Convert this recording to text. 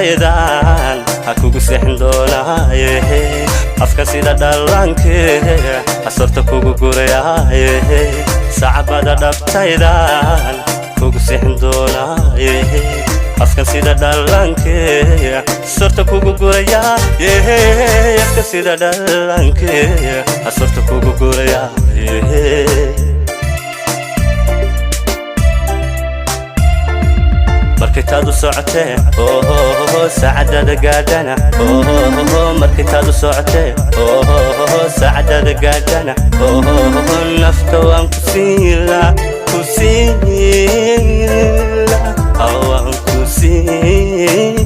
dhabtaydan ha kugu seexin doonaaye afka sida dhallaanke asorta kugu gurayaaye saacabada dhabtaydan kugu seexin doonaaye afka sida dhallaanke asorta kugu gurayaaye afka sida dhallaanke asorta kugu gurayaaye markitaadu socotee saacadada gaadhana markitaadu socotee saacadada gaadhana nafta waan ku siila waan ku siila